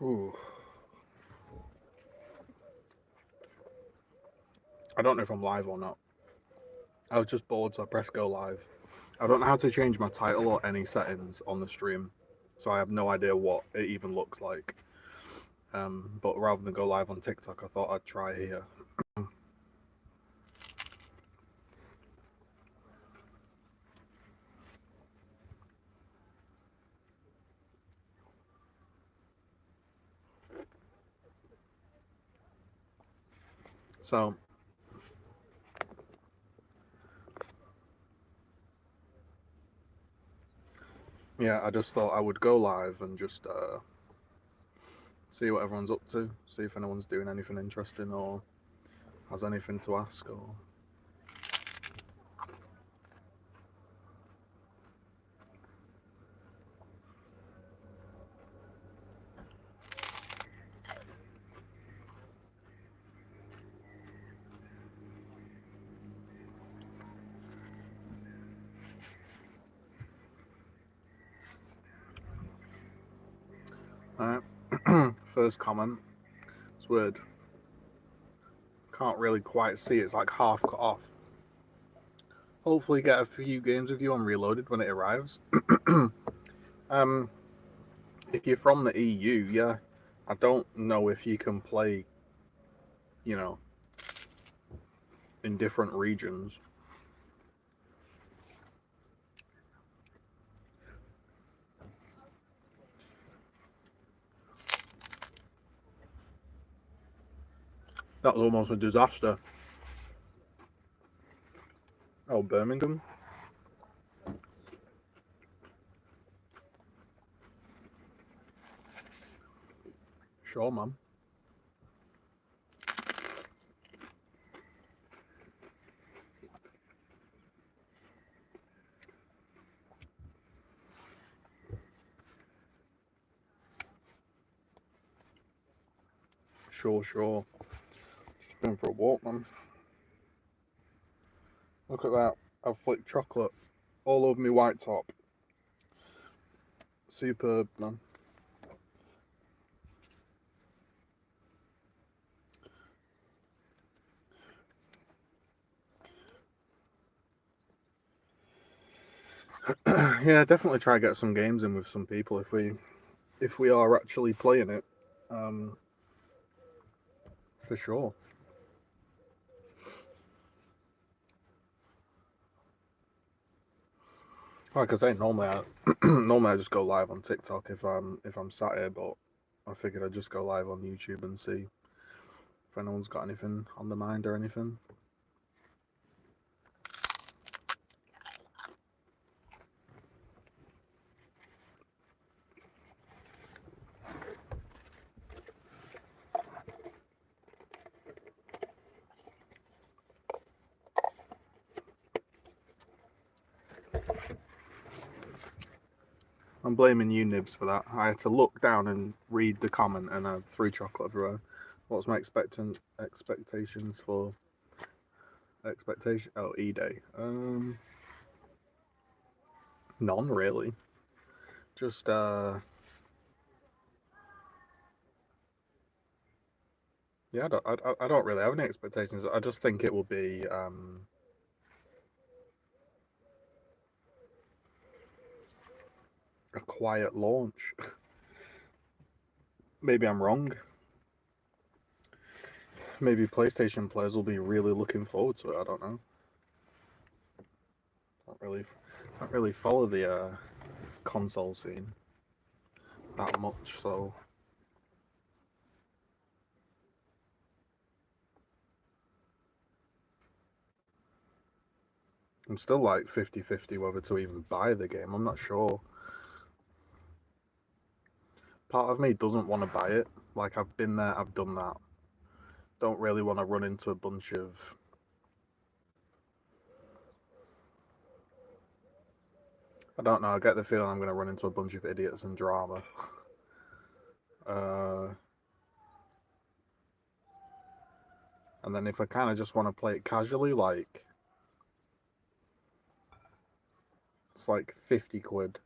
Ooh. I don't know if I'm live or not. I was just bored, so I pressed go live. I don't know how to change my title or any settings on the stream, so I have no idea what it even looks like. But rather than go live on TikTok, I thought I'd try here. So, yeah, I just thought I would go live and just see what everyone's up to, see if anyone's doing anything interesting or has anything to ask or... Alright, first comment. It's weird. Can't really quite see, it's like half cut off. Hopefully get a few games with you on Reloaded when it arrives. If you're from the EU, yeah, I don't know if you can play, you know, in different regions. That was almost a disaster. Oh, Birmingham? Sure, man. Sure. Just been for a walk, man. Look at that. I've flicked chocolate all over my white top. Superb, man. Yeah, definitely try to get some games in with some people if we are actually playing it. For sure. Like I say, normally I just go live on TikTok if I'm sat here, but I figured I'd just go live on YouTube and see if anyone's got anything on the mind or anything. I'm blaming you, Nibs, for that. I had to look down and read the comment, and I had 3 chocolate everywhere. What's my expectations for expectation? Oh, E-Day. None really. Just yeah, I don't really have any expectations. I just think it will be a quiet launch. Maybe I'm wrong. Maybe PlayStation players will be really looking forward to it. I don't know. Don't really follow the console scene that much, so I'm still like 50-50 whether to even buy the game. I'm not sure. Part of me doesn't want to buy it. Like, I've been there, I've done that. Don't really want to run into a bunch of... I don't know, I get the feeling I'm going to run into a bunch of idiots and drama. And then if I kind of just want to play it casually, like... It's like 50 quid.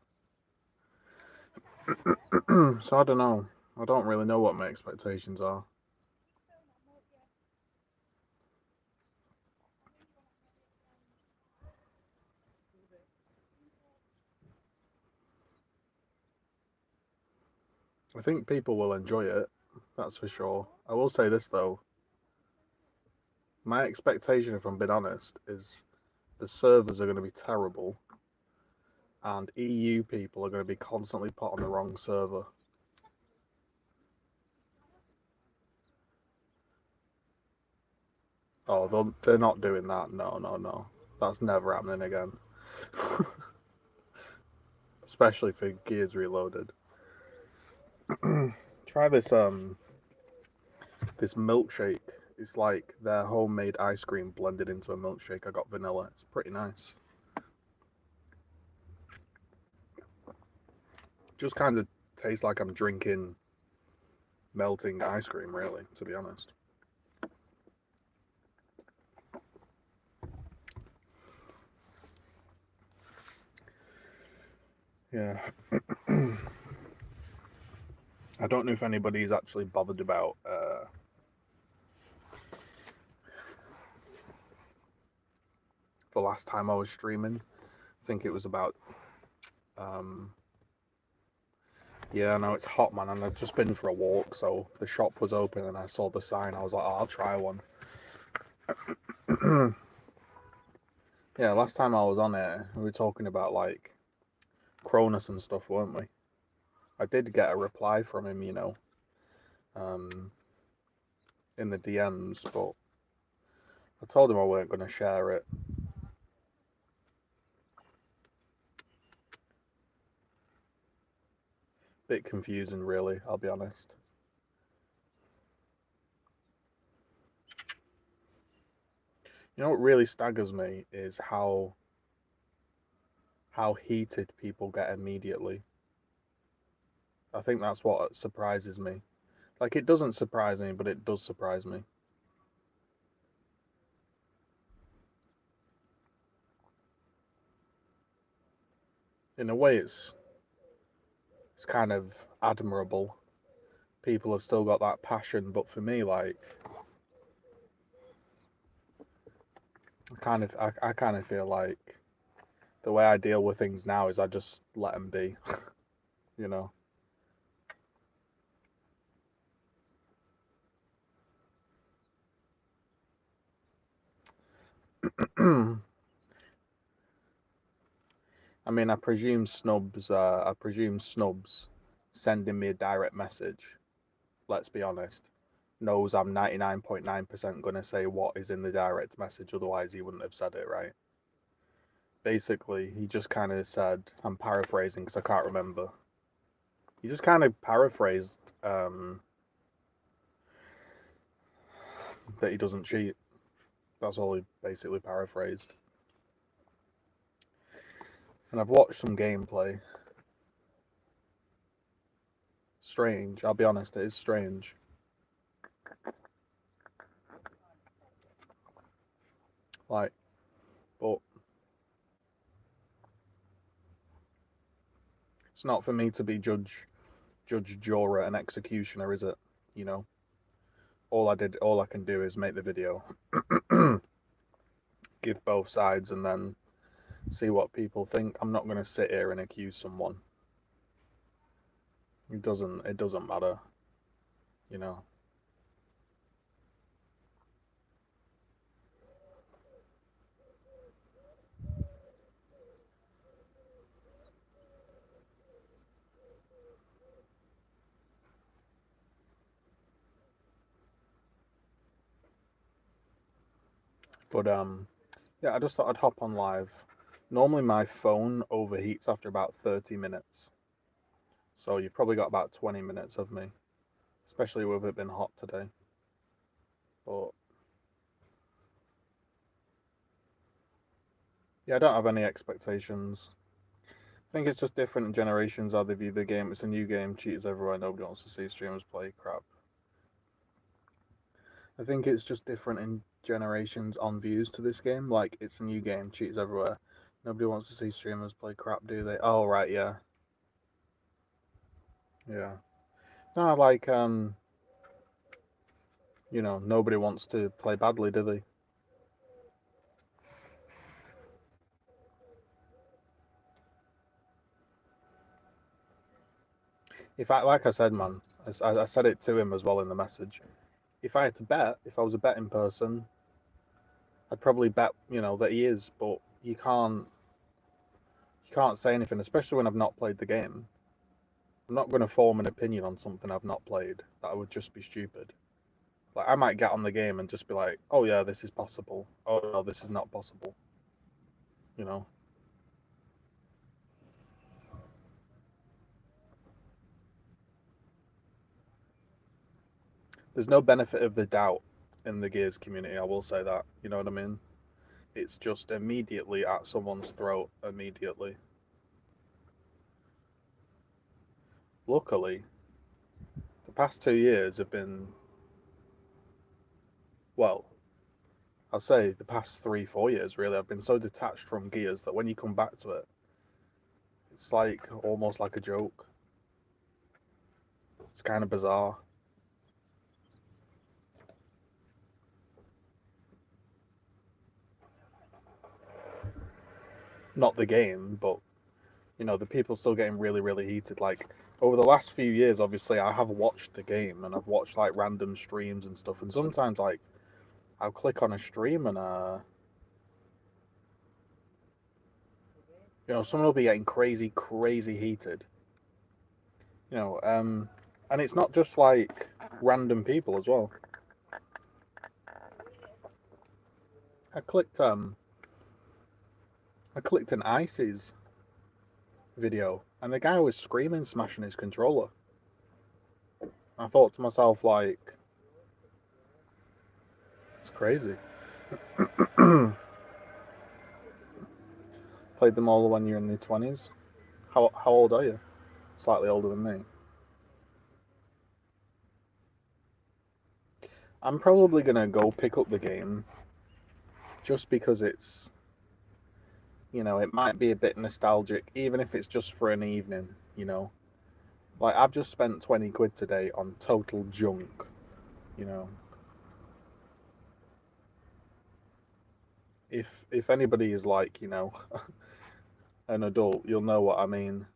So I don't know. I don't really know what my expectations are. I think people will enjoy it, that's for sure. I will say this though. My expectation, if I'm being honest, is the servers are going to be terrible and EU people are going to be constantly put on the wrong server. Oh, they're not doing that. No, no, no. That's never happening again. Especially for Gears Reloaded. Try this milkshake. It's like their homemade ice cream blended into a milkshake. I got vanilla. It's pretty nice. Just kind of tastes like I'm drinking melting ice cream, really, to be honest. Yeah. I don't know if anybody's actually bothered about the last time I was streaming. I think it was about yeah, no, it's hot, man, and I've just been for a walk, so the shop was open and I saw the sign. I was like, oh, I'll try one. Yeah, last time I was on it, we were talking about like Cronus and stuff, weren't we? I did get a reply from him, in the DMs, but I told him I weren't going to share it. Bit confusing, really, I'll be honest. You know what really staggers me is how heated people get immediately. I think that's what surprises me. Like, it doesn't surprise me, but it does surprise me. In a way, it's kind of admirable. People have still got that passion, but for me, like, I kind of feel like the way I deal with things now is I just let them be, you know. I mean, I presume Snubs. Sending me a direct message. Let's be honest. Knows I'm 99.9% gonna say what is in the direct message. Otherwise, he wouldn't have said it, right? Basically, he just kind of said. I'm paraphrasing because I can't remember. He just kind of paraphrased that he doesn't cheat. That's all he basically paraphrased. And I've watched some gameplay. Strange, I'll be honest, it is strange. Like, but it's not for me to be judge, juror, and executioner, is it? You know, all I can do is make the video, give both sides, and then see what people think. I'm not going to sit here and accuse someone. It doesn't matter, you know. But yeah, I just thought I'd hop on live. Normally my phone overheats after about 30 minutes. So you've probably got about 20 minutes of me, especially with it being hot today. But yeah, I don't have any expectations. I think it's just different generations how they view the game. It's a new game, cheaters everywhere, nobody wants to see streamers play crap. I think it's just different in generations on views to this game. Like, it's a new game, cheaters everywhere. Nobody wants to see streamers play crap, do they? Oh, right, yeah. Yeah. No, like you know, nobody wants to play badly, do they? If I, like I said, man, I said it to him as well in the message. If I had to bet, if I was a betting person, I'd probably bet, you know, that he is. But you can't say anything, especially when I've not played the game. I'm not going to form an opinion on something I've not played. That would just be stupid. Like I might get on the game and just be like, "Oh yeah, this is possible. Oh no, this is not possible." You know, there's no benefit of the doubt in the Gears community. I will say that. You know what I mean? It's just immediately at someone's throat. Immediately. Luckily, the past 2 years have been, well, I'll say the past 3, 4 years really. I've been so detached from Gears that when you come back to it, it's like almost like a joke. It's kind of bizarre. Not the game, but you know, the people still getting really, really heated. Like over the last few years, obviously, I have watched the game and I've watched like random streams and stuff. And sometimes, like, I'll click on a stream and, you know, someone will be getting crazy, crazy heated. You know, and it's not just like random people as well. I clicked, um, I clicked an Ice's video, and the guy was screaming, smashing his controller. I thought to myself, like, it's crazy. Played them all when you're in your 20s. How old are you? Slightly older than me. I'm probably gonna go pick up the game just because it's, you know, it might be a bit nostalgic, even if it's just for an evening, you know. Like I've just spent 20 quid today on total junk, you know. If anybody is like, you know, an adult, you'll know what I mean.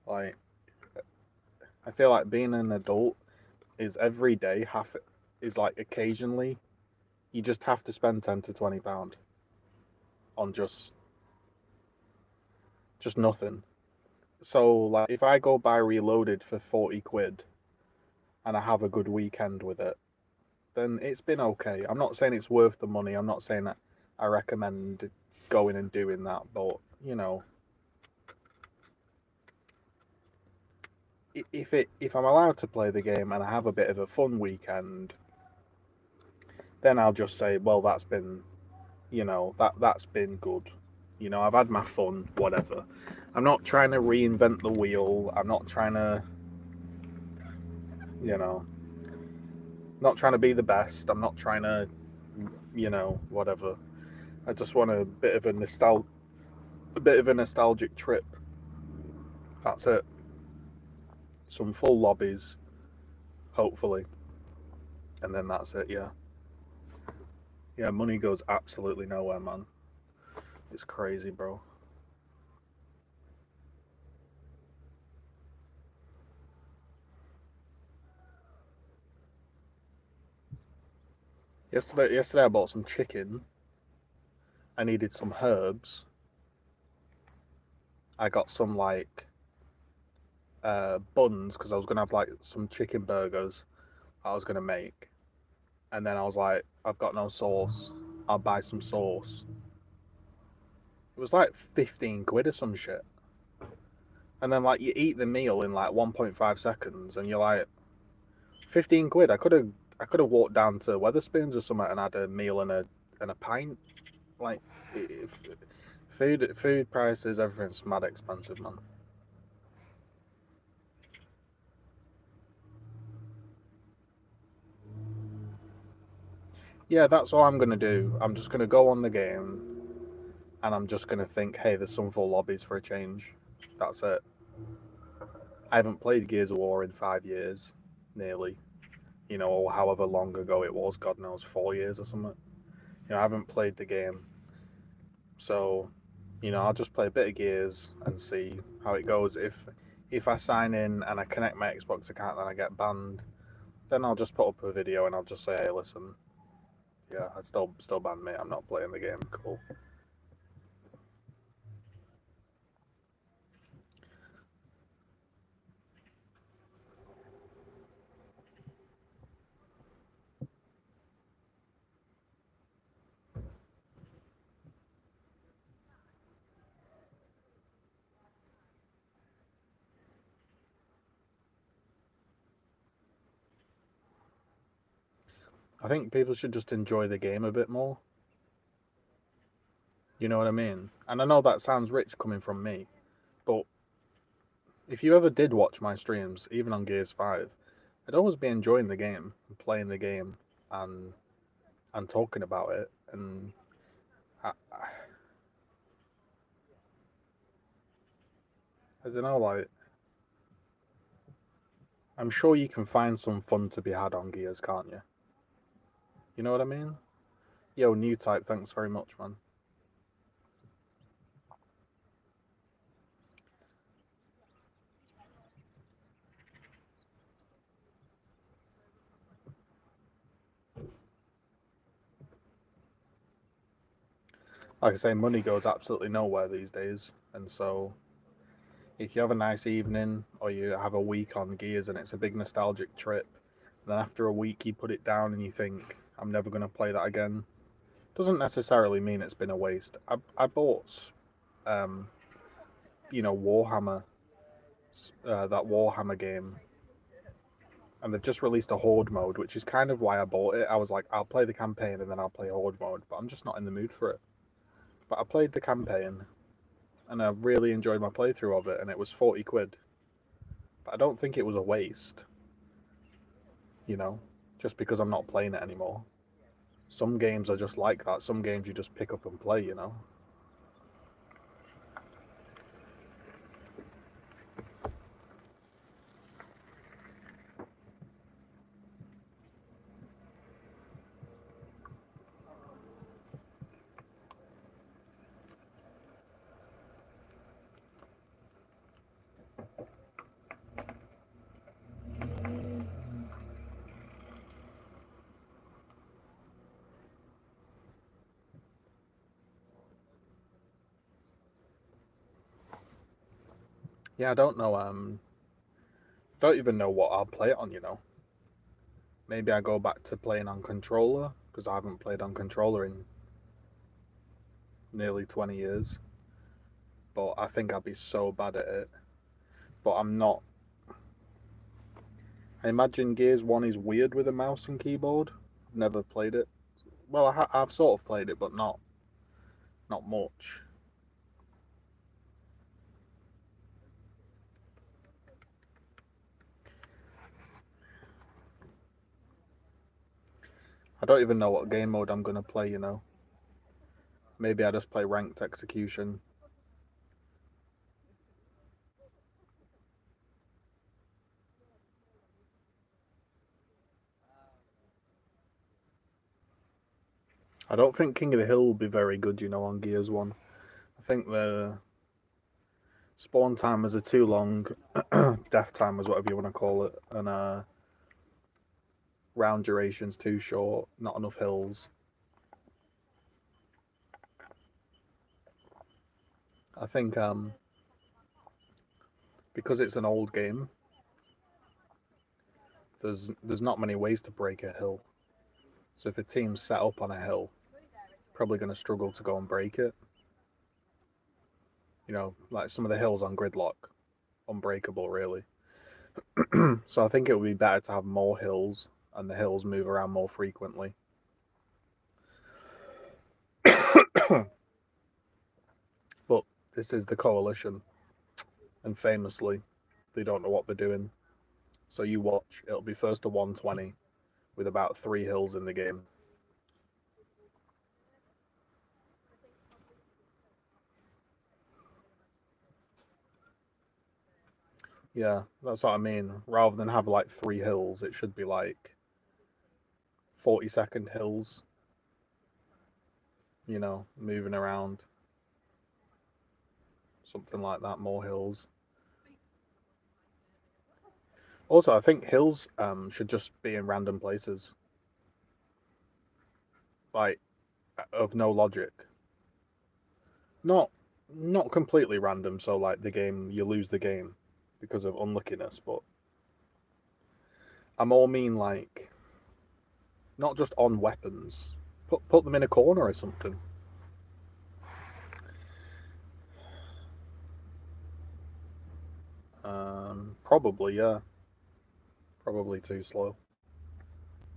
Like I feel like being an adult is every day half is like occasionally you just have to spend £10 to £20 on just nothing. So like if I go buy Reloaded for 40 quid and I have a good weekend with it, then it's been okay. I'm not saying it's worth the money. I'm not saying that I recommend going and doing that, but you know, if I'm allowed to play the game and I have a bit of a fun weekend, then I'll just say, well, that's been, you know, that's been good. You know, I've had my fun, whatever. I'm not trying to reinvent the wheel. I'm not trying to, you know, not trying to be the best. I'm not trying to, you know, whatever. I just want a bit of a nostalgic trip. That's it. Some full lobbies, hopefully, and then that's it. Yeah, yeah. Money goes absolutely nowhere, man. It's crazy, bro. Yesterday I bought some chicken. I needed some herbs. I got some like buns because I was gonna have like some chicken burgers I was gonna make, and then I was like, I've got no sauce. I'll buy some sauce. It was like 15 quid or some shit. And then like you eat the meal in like 1.5 seconds, and you're like, 15 quid. I could have walked down to Weatherspoons or something and had a meal and a pint. Like, if, food prices, everything's mad expensive, man. Yeah, that's all I'm gonna do. I'm just gonna go on the game and I'm just gonna think, hey, there's some full lobbies for a change. That's it. I haven't played Gears of War in 5 years, nearly. You know, or however long ago it was. God knows, 4 years or something. You know, I haven't played the game, so you know, I'll just play a bit of Gears and see how it goes. If I sign in and I connect my Xbox account and I get banned, then I'll just put up a video and I'll just say, hey, listen, yeah, I still banned me. I'm not playing the game. Cool. I think people should just enjoy the game a bit more. You know what I mean? And I know that sounds rich coming from me, but if you ever did watch my streams, even on Gears 5, I'd always be enjoying the game and playing the game and talking about it. And I don't know, like, I'm sure you can find some fun to be had on Gears, can't you? You know what I mean? Yo, new type, thanks very much, man. Like I say, money goes absolutely nowhere these days, and so if you have a nice evening or you have a week on Gears and it's a big nostalgic trip, and then after a week you put it down and you think, I'm never going to play that again, doesn't necessarily mean it's been a waste. I bought, um, you know, Warhammer, that Warhammer game, and they've just released a Horde mode, which is kind of why I bought it. I was like, I'll play the campaign and then I'll play Horde mode, but I'm just not in the mood for it. But I played the campaign and I really enjoyed my playthrough of it, and it was 40 quid. But I don't think it was a waste, you know, just because I'm not playing it anymore. Some games are just like that. Some games you just pick up and play, you know. Yeah, I don't know. Don't even know what I'll play it on. You know, maybe I go back to playing on controller because I haven't played on controller in nearly 20 years. But I think I'll be so bad at it. But I'm not. I imagine Gears 1 is weird with a mouse and keyboard. I've never played it. Well, I've sort of played it, but not much. I don't even know what game mode I'm gonna play. You know, maybe I just play ranked execution. I don't think King of the Hill will be very good. You know, on Gears 1. I think the spawn timers are too long, death timers, whatever you want to call it, and round duration's too short, not enough hills. I think because it's an old game, there's not many ways to break a hill. So if a team's set up on a hill, probably going to struggle to go and break it. You know, like some of the hills on Gridlock, unbreakable really. So I think it would be better to have more hills and the hills move around more frequently. But this is the Coalition, and famously, they don't know what they're doing. So you watch, it'll be first to 120 with about 3 hills in the game. Yeah, that's what I mean. Rather than have like 3 hills, it should be like 40-second hills, moving around. Something like that, more hills. Also, I think hills should just be in random places, like of no logic. Not not completely random, so like the game you lose the game because of unluckiness, but I more mean like not just on weapons. Put them in a corner or something. Probably, yeah. Probably too slow.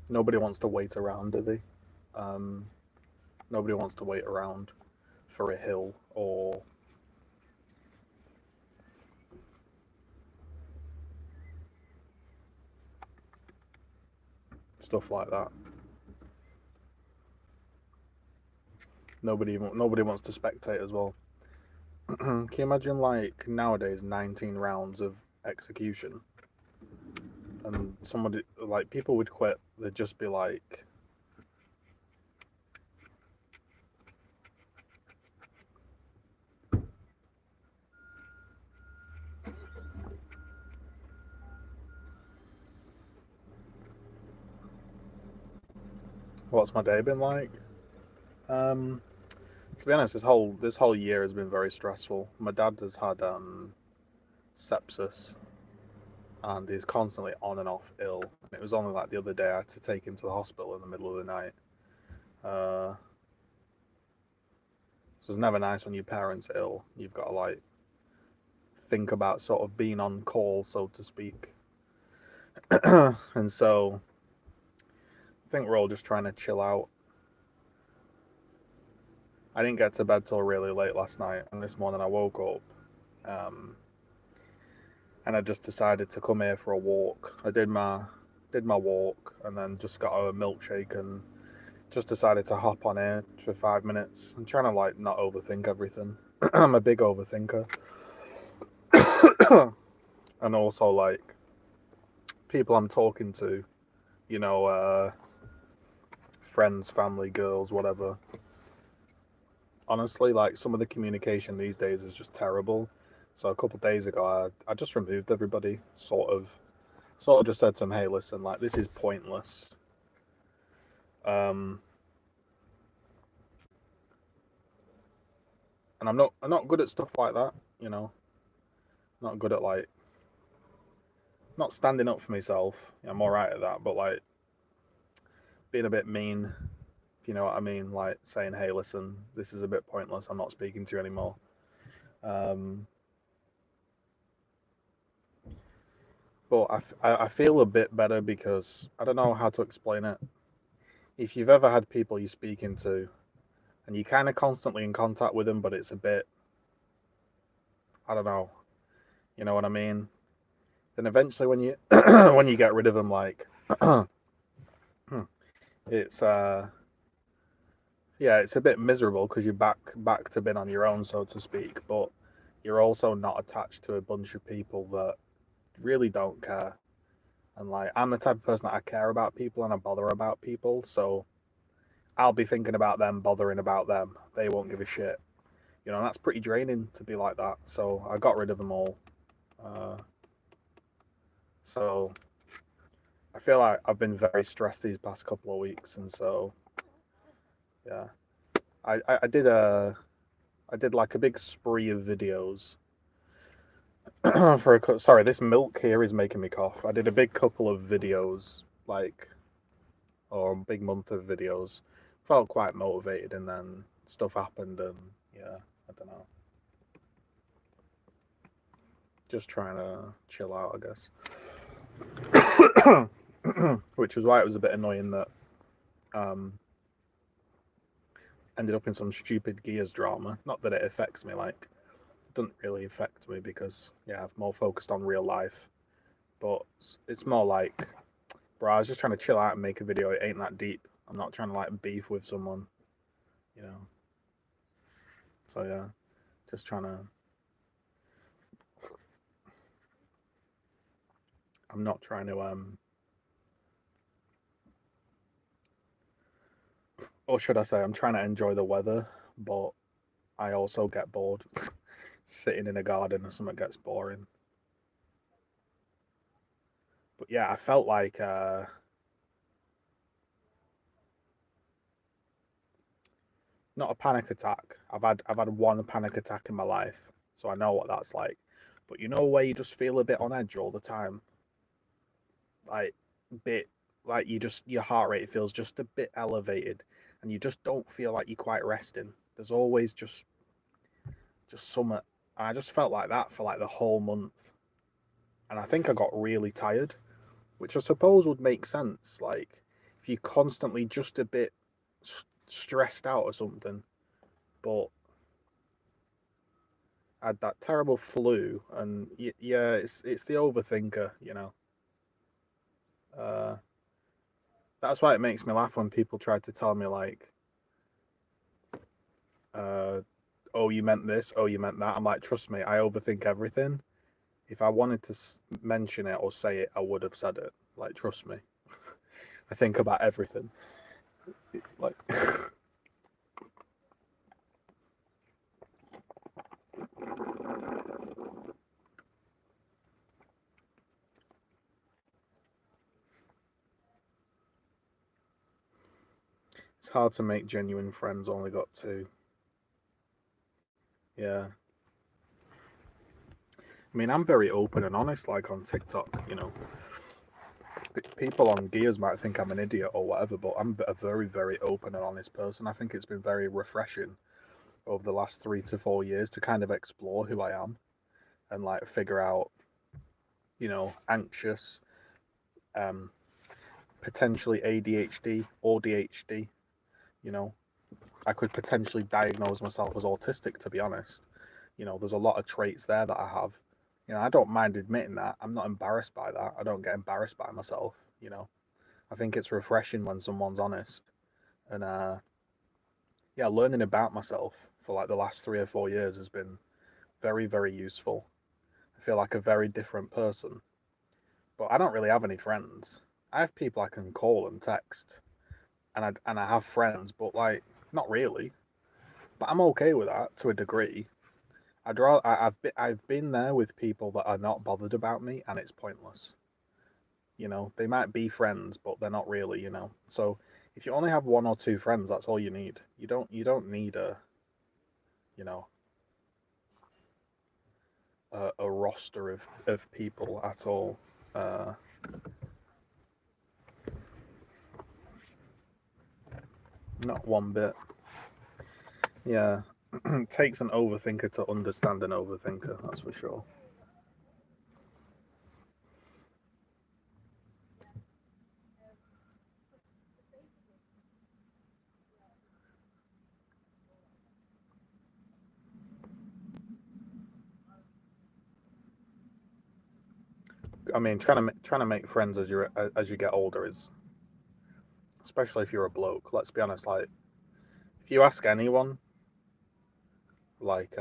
Nobody wants to wait around, do they? Um, Nobody wants to wait around for a hill or stuff like that. Nobody wants to spectate as well. Can you imagine like nowadays 19 rounds of execution and somebody like people would quit. They'd just be like, "What's my day been like?" Um, to be honest, this whole year has been very stressful. My dad has had sepsis and he's constantly on and off ill. It was only like the other day I had to take him to the hospital in the middle of the night. Uh, so it's never nice when your parents are ill. You've got to like think about sort of being on call, so to speak. And so I think we're all just trying to chill out. I didn't get to bed till really late last night, and this morning I woke up, um, and I just decided to come here for a walk. I did my walk, and then just got a milkshake, and just decided to hop on here for 5 minutes. I'm trying to like not overthink everything. I'm a big overthinker, and also like people I'm talking to, you know, friends, family, girls, whatever. Honestly, like some of the communication these days is just terrible. So a couple of days ago, I just removed everybody. Sort of just said to them, "Hey, listen, like this is pointless." Um, and I'm not good at stuff like that. You know, not good at like not standing up for myself. I'm all right at that, but like being a bit mean, if you know what I mean, like saying, "Hey, listen, this is a bit pointless. I'm not speaking to you anymore." Um, but I feel a bit better because I don't know how to explain it. If you've ever had people you're speaking to and you're kind of constantly in contact with them, but it's a bit, I don't know, you know what I mean? Then eventually, when you when you get rid of them, like it's yeah, it's a bit miserable because you're back to being on your own, so to speak. But you're also not attached to a bunch of people that really don't care. And like I'm the type of person that I care about people and I bother about people, so I'll be thinking about them, bothering about them. They won't give a shit. And that's pretty draining to be like that. So I got rid of them all. Uh, so I feel like I've been very stressed these past couple of weeks, and so yeah, I did like a big spree of videos sorry, this milk here is making me cough. I did a big couple of videos, like or a big month of videos. Felt quite motivated, and then stuff happened, and yeah, I don't know. Just trying to chill out, I guess. Which was why it was a bit annoying that um, ended up in some stupid Gears drama. Not that it affects me, like it doesn't really affect me because yeah, I'm more focused on real life. But it's more like, bro, I was just trying to chill out and make a video. It ain't that deep. I'm not trying to like beef with someone, you know. So yeah, just trying to. I'm not trying to or should I say I'm trying to enjoy the weather, but I also get bored. Sitting in a garden or something gets boring. But yeah, I felt like not a panic attack. I've had one panic attack in my life, so I know what that's like. But you know where you just feel a bit on edge all the time, like bit like you just your heart rate feels just a bit elevated, and you just don't feel like you're quite resting. There's always just something. I just felt like that for like the whole month, and I think I got really tired, which I suppose would make sense. Like if you're constantly just a bit stressed out or something, but I had that terrible flu, and yeah, it's the overthinker, you know. Uh, that's why it makes me laugh when people try to tell me like, uh, "Oh, you meant this. Oh, you meant that." I'm like, trust me, I overthink everything. If I wanted to mention it or say it, I would have said it. Like, trust me, I think about everything. Like, it's hard to make genuine friends. Only got two. Yeah. I mean, I'm very open and honest, like on TikTok, you know. People on Gears might think I'm an idiot or whatever, but I'm a very, very open and honest person. I think it's been very refreshing over the last 3 to 4 years to kind of explore who I am and like figure out, you know, anxious, um, potentially ADHD or DHD. You know, I could potentially diagnose myself as autistic, to be honest. You know, there's a lot of traits there that I have. You know, I don't mind admitting that. I'm not embarrassed by that. I don't get embarrassed by myself, you know. I think it's refreshing when someone's honest. And yeah, learning about myself for like the last 3 or 4 years has been very, very useful. I feel like a very different person. But I don't really have any friends. I have people I can call and text, and I have friends, but like not really. But I'm okay with that to a degree. I've been there with people that are not bothered about me, and it's pointless. You know, they might be friends, but they're not really. You know, so if you only have one or two friends, that's all you need. You don't need you know a roster of people at all. Uh, Not one bit. Yeah, it takes an overthinker to understand an overthinker. That's for sure. I mean, trying to make friends as you get older is, especially if you're a bloke. Let's be honest. Like, if you ask anyone, like,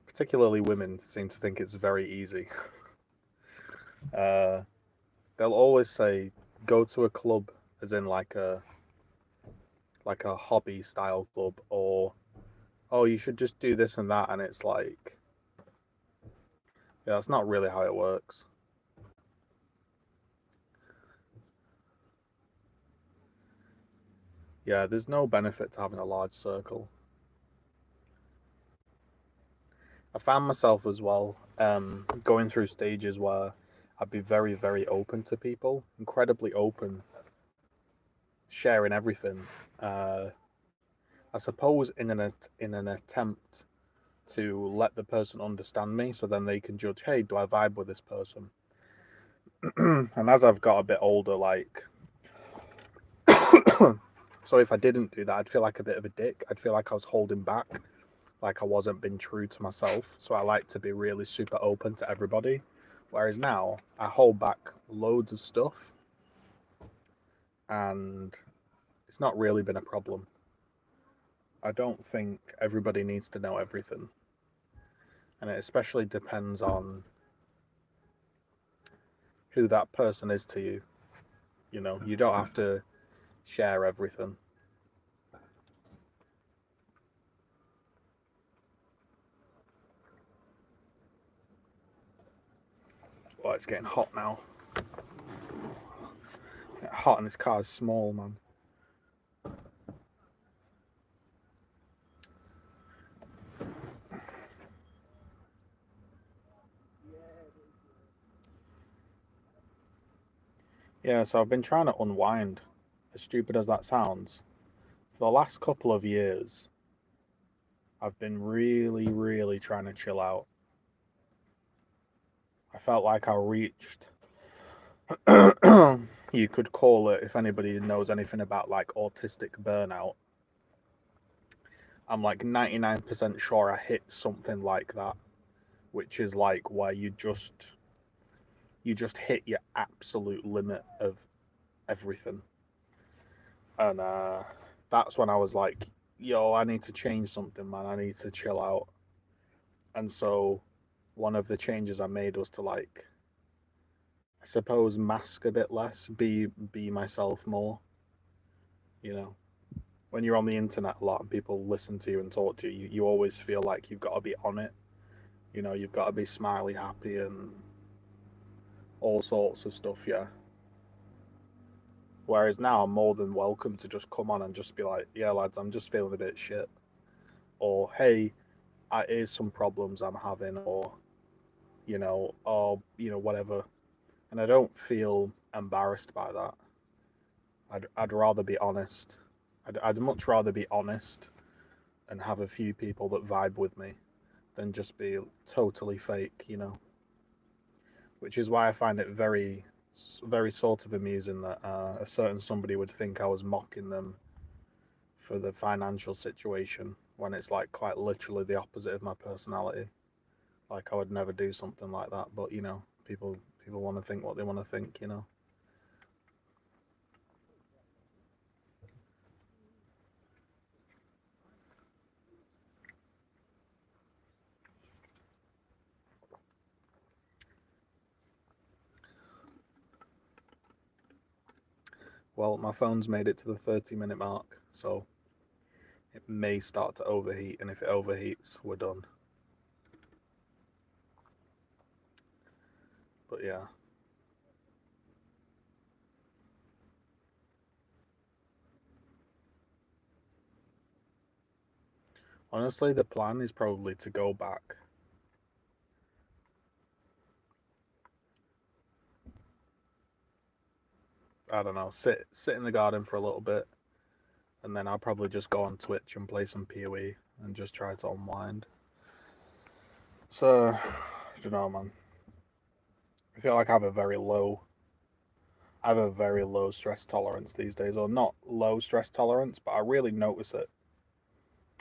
particularly women, seem to think it's very easy. Uh, they'll always say, go to a club, as in like a hobby style club, or oh, you should just do this and that, and it's like, yeah, that's not really how it works. Yeah, there's no benefit to having a large circle. I found myself as well going through stages where I'd be very, very open to people, incredibly open, sharing everything. Uh, I suppose in an attempt to let the person understand me, so then they can judge. Hey, do I vibe with this person? And as I've got a bit older, like, so if I didn't do that, I'd feel like a bit of a dick. I'd feel like I was holding back, like I wasn't being true to myself. So I like to be really super open to everybody. Whereas now I hold back loads of stuff, and it's not really been a problem. I don't think everybody needs to know everything. And it especially depends on who that person is to you. You know, you don't have to share everything. Oh, it's getting hot now. It's getting hot and this car's small, man. Yeah, so I've been trying to unwind, as stupid as that sounds. For the last couple of years, I've been really, really trying to chill out. I felt like I reached, you could call it, if anybody knows anything about like autistic burnout, I'm like 99% sure I hit something like that, which is like where you just hit your absolute limit of everything. And that's when I was like, yo, I need to change something, man. I need to chill out. And so one of the changes I made was to like, I suppose, mask a bit less, be myself more. You know, when you're on the internet a lot and people listen to you and talk to you, you always feel like you've got to be on it. You know, you've got to be smiley, happy, and all sorts of stuff. Yeah. Whereas now I'm more than welcome to just come on and just be like, yeah, lads, I'm just feeling a bit shit. Or, hey, here's some problems I'm having, or whatever. And I don't feel embarrassed by that. I'd rather be honest. I'd much rather be honest and have a few people that vibe with me than just be totally fake, you know. Which is why I find it very, very sort of amusing that a certain somebody would think I was mocking them for the financial situation when it's like quite literally the opposite of my personality. Like I would never do something like that, but you know, people want to think what they want to think, you know. Well, my phone's made it to the 30-minute mark, so it may start to overheat, and if it overheats, we're done. But yeah. Honestly, the plan is probably to go back. I don't know, sit in the garden for a little bit, and then I'll probably just go on Twitch and play some PoE and just try to unwind. So, I don't know, man. I feel like I have a very low stress tolerance these days, or not low stress tolerance, but I really notice it.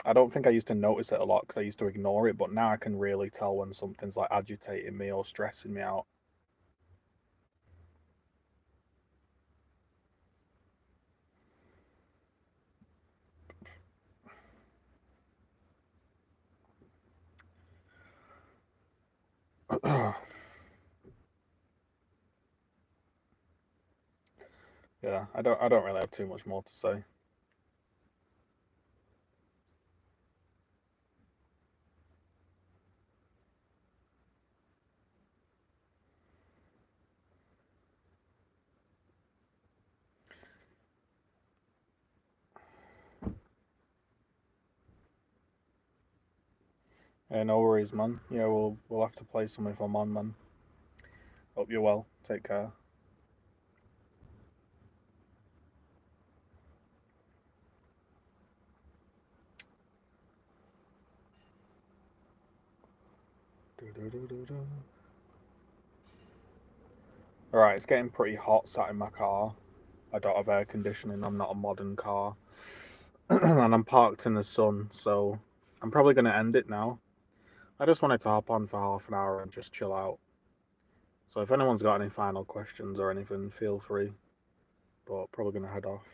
I don't think I used to notice it a lot because I used to ignore it, but now I can really tell when something's like agitating me or stressing me out. Yeah, I don't really have too much more to say. Yeah, no worries, man. Yeah, we'll have to play some if I'm on, man. Hope you're well. Take care. All right, it's getting pretty hot sat in my car. I don't have air conditioning. I'm not a modern car, and I'm parked in the sun, so I'm probably gonna end it now. I just wanted to hop on for half an hour and just chill out. So if anyone's got any final questions or anything, feel free. But probably gonna head off.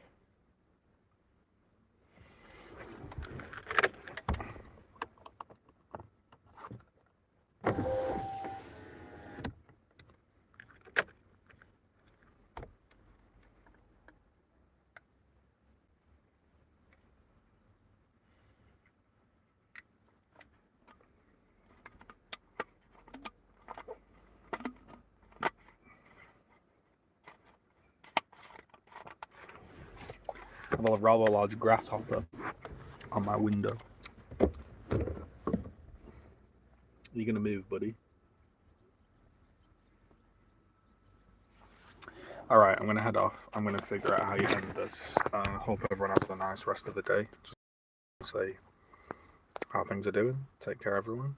I have a rather large grasshopper on my window. Are you going to move, buddy? All right, I'm going to head off. I'm going to figure out how you end this. Hope everyone has a nice rest of the day. Just say how things are doing. Take care, everyone.